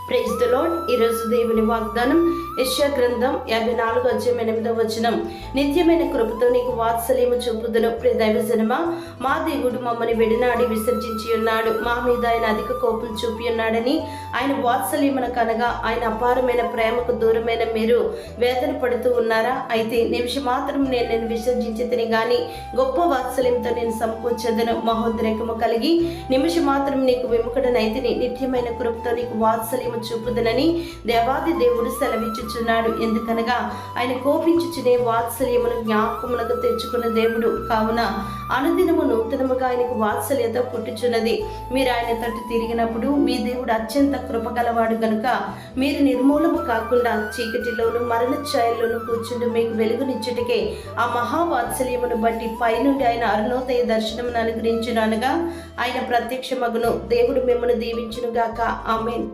Praise the lord. ఈరోజు దేవుని వాగ్దానం యెషయా గ్రంథం 54:8 నిత్యమైన కృపతో నీకు వాత్సల్యము చూపుదును. ప్రియ దైవజనమా, మా దేవుడు మమ్మల్ని విడనాడి విసర్జించి ఉన్నాడు. మా మీద ఆయన అధిక కోపం చూపి ఉన్నాడని, ఆయన వాత్సల్యమున కనగా ఆయన అపారమైన ప్రేమకు దూరమైన మీరు వేదన పడుతూ ఉన్నారా? అయితే నిమిషం మాత్రం నేను విసర్జించి తిని గాని గొప్ప వాత్సల్యంతో నేను సమకూర్చదను. మహోద్రేకము కలిగి నిమిషం మాత్రం నీకు విముఖుడనైతిని. నిత్యమైన కృపతో నీకు వాత్సల్యము చూపుదనని దేవాది దేవుడు సెలవిచ్చుచున్నాడు. ఎందుకనగా ఆయన కోపించుచునే వాత్సల్యమును జ్ఞాపకములకు తెచ్చుకున్న దేవుడు కావున అనుదినము నూతనముగా ఆయనకు వాత్సల్యత పుట్టుచున్నది. మీరు ఆయన తట్టు తిరిగినప్పుడు మీ దేవుడు అత్యంత కృపగలవాడు గనుక మీరు నిర్మూలము కాకుండా చీకటిలోను మరణ ఛాయల్లోను కూర్చుంటూ మీకు వెలుగునిచ్చుటకే ఆ మహావాత్సల్యమును బట్టి పైనుండి ఆయన అరుణోదయ దర్శనమును అనుగ్రహించునగా ఆయన ప్రత్యక్షమగును. దేవుడు మిమ్మల్ని దీవించునుగాక. ఆమేన్.